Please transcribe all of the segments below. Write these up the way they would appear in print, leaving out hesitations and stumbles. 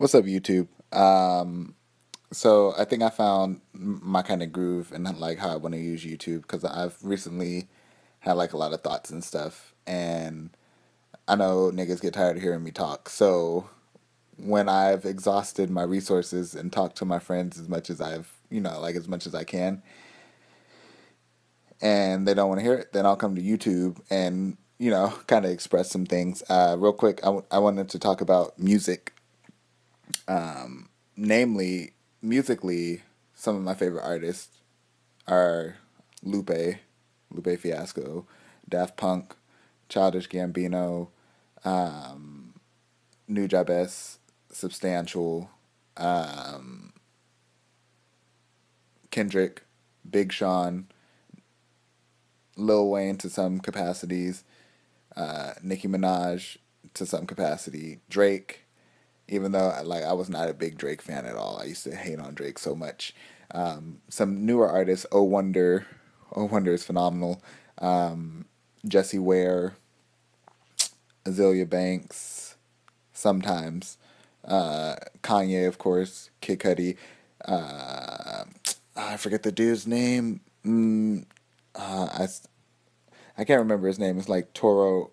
What's up, YouTube? So I think I found my kind of groove and like how I want to use YouTube because I've recently had like a lot of thoughts and stuff, and I know niggas get tired of hearing me talk. So when I've exhausted my resources and talked to my friends as much as like as much as I can, and they don't want to hear it, then I'll come to YouTube and kind of express some things. Real quick, I wanted to talk about music. Namely, musically, some of my favorite artists are Lupe Fiasco, Daft Punk, Childish Gambino, New Jabez, Substantial, Kendrick, Big Sean, Lil Wayne to some capacities, Nicki Minaj to some capacity, Drake. Even though I was not a big Drake fan at all, I used to hate on Drake so much. Some newer artists, Oh Wonder is phenomenal. Jessie Ware, Azealia Banks, sometimes. Kanye, of course, Kid Cudi. I forget the dude's name. I can't remember his name. It's like Toro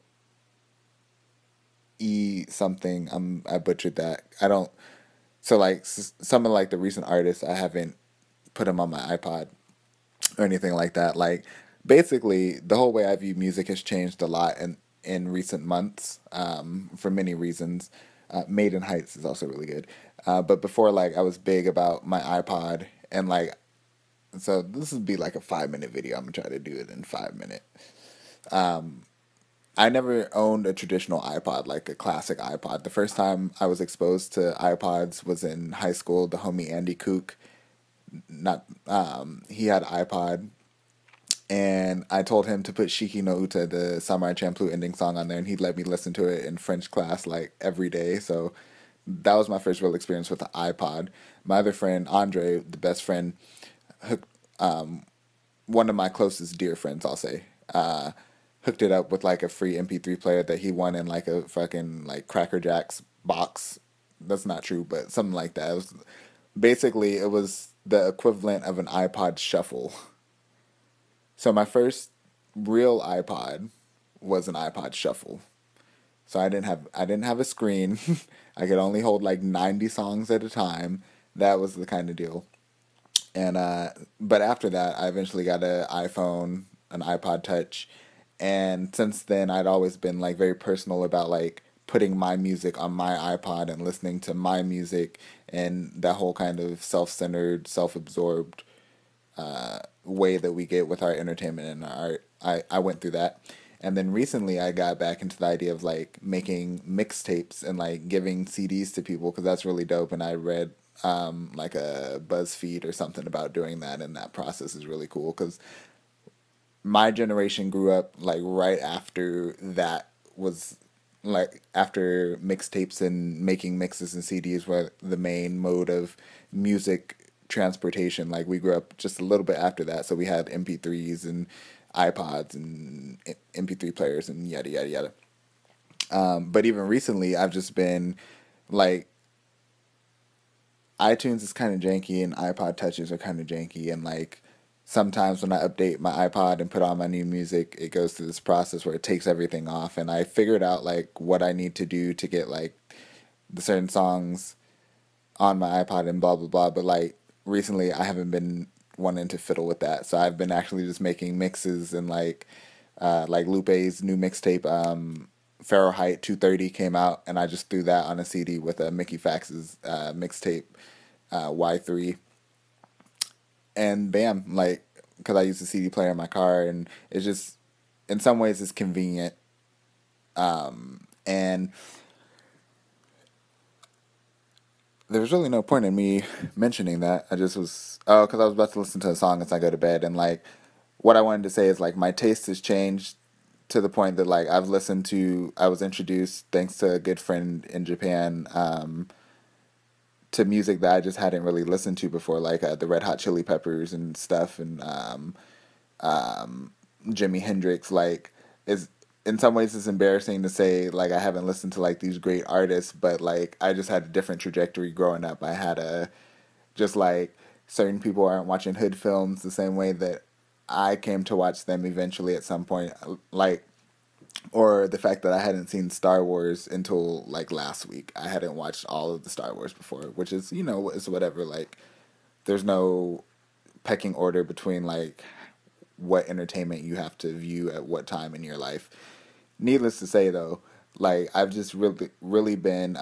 E something. I butchered that. I don't. So like some of like the recent artists, I haven't put them on my iPod or anything like that. Like basically, the whole way I view music has changed a lot in recent months, for many reasons. Maiden Heights is also really good. But before, like, I was big about my iPod, and like, so this would be like a 5 minute video. I'm gonna try to do it in 5 minutes. I never owned a traditional iPod, like a classic iPod. The first time I was exposed to iPods was in high school. The homie Andy Kook, not he had an iPod, and I told him to put Shiki no Uta, the Samurai Champloo ending song, on there, and he'd let me listen to it in French class like every day. So that was my first real experience with the iPod. My other friend Andre, the best friend, hooked, one of my closest dear friends, I'll say, hooked it up with like a free MP3 player that he won in like a fucking like Cracker Jacks box. That's not true, but something like that. It was the equivalent of an iPod Shuffle. So my first real iPod was an iPod Shuffle. So I didn't have a screen. I could only hold like 90 songs at a time. That was the kind of deal. And but after that, I eventually got an iPhone, an iPod Touch, and since then, I'd always been like very personal about like putting my music on my iPod and listening to my music and that whole kind of self-centered, self-absorbed way that we get with our entertainment and our art. I went through that. And then recently I got back into the idea of like making mixtapes and like giving CDs to people because that's really dope. And I read like a BuzzFeed or something about doing that, and that process is really cool because my generation grew up like right after that was like after mixtapes and making mixes and CDs were the main mode of music transportation. Like we grew up just a little bit after that, so we had MP3s and iPods and MP3 players and yada yada yada. But even recently, I've just been like iTunes is kind of janky and iPod touches are kind of janky, and like sometimes when I update my iPod and put on my new music, it goes through this process where it takes everything off, and I figured out like what I need to do to get like the certain songs on my iPod and blah blah blah. But like recently, I haven't been wanting to fiddle with that, so I've been actually just making mixes and like Lupe's new mixtape, Fahrenheit 230 came out, and I just threw that on a CD with Mickey Fax's mixtape Y3, and bam, like because I use a CD player in my car, and it's just in some ways it's convenient, and there was really no point in me mentioning that. I just was because I was about to listen to a song as I go to bed, and like what I wanted to say is like my taste has changed to the point that like I was introduced thanks to a good friend in Japan, to music that I just hadn't really listened to before, like the Red Hot Chili Peppers and stuff, and Jimi Hendrix. Like is in some ways it's embarrassing to say like I haven't listened to like these great artists, but like I just had a different trajectory growing up. I had a just like certain people aren't watching hood films the same way that I came to watch them eventually at some point. Like, or the fact that I hadn't seen Star Wars until like last week. I hadn't watched all of the Star Wars before, which is, you know, it's whatever. Like, there's no pecking order between like what entertainment you have to view at what time in your life. Needless to say, though, like I've just really been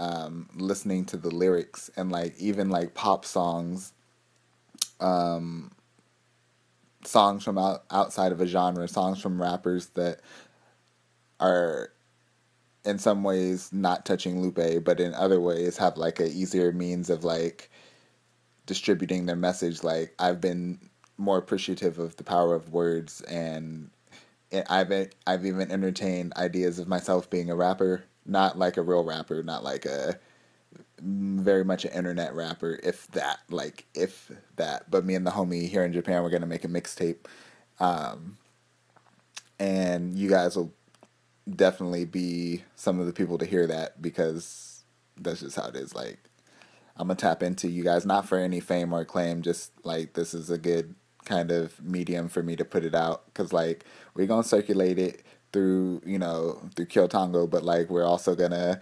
listening to the lyrics and like even like pop songs, um, songs from outside of a genre, songs from rappers that are in some ways not touching Lupe, but in other ways have like a easier means of like distributing their message. Like I've been more appreciative of the power of words, and I've even entertained ideas of myself being a rapper, not like a real rapper, not like a very much an internet rapper, if that. But me and the homie here in Japan, we're gonna make a mixtape, um, and you guys will definitely be some of the people to hear that because that's just how it is. Like I'm gonna tap into you guys, not for any fame or acclaim, just like this is a good kind of medium for me to put it out because like we're gonna circulate it through through Kyotango, but like we're also gonna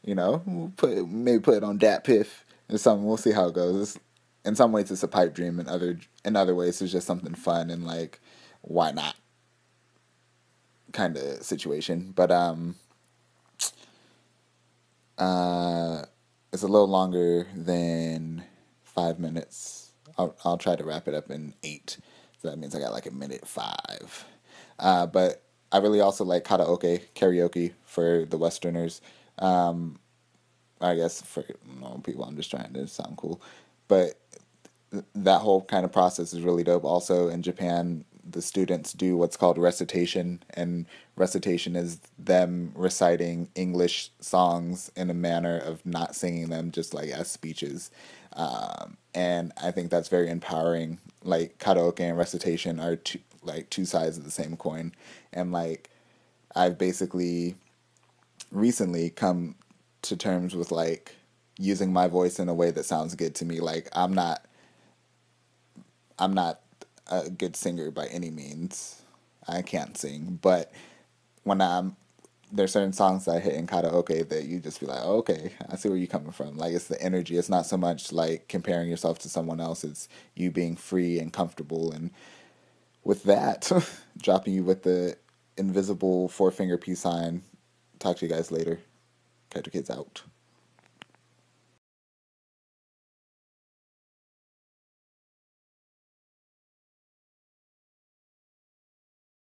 maybe put it on Dat Piff or something. We'll see how it goes. In some ways, it's a pipe dream. In other ways, it's just something fun and like why not kind of situation. But uh, it's a little longer than 5 minutes. I'll try to wrap it up in 8. So that means I got like a minute 5. But I really also like karaoke for the Westerners. Um, I guess for normal people, I'm just trying to sound cool. But that whole kind of process is really dope. Also, in Japan, the students do what's called recitation, and recitation is them reciting English songs in a manner of not singing them, just like as speeches. And I think that's very empowering. Like karaoke and recitation are two sides of the same coin, and like I've basically recently come to terms with like using my voice in a way that sounds good to me. Like I'm not a good singer by any means. I can't sing, but when there's certain songs that I hit in karaoke that you just be like, oh, okay, I see where you're coming from. Like it's the energy. It's not so much like comparing yourself to someone else. It's you being free and comfortable. And with that, dropping you with the invisible 4-finger peace sign. Talk to you guys later. Catch your kids out.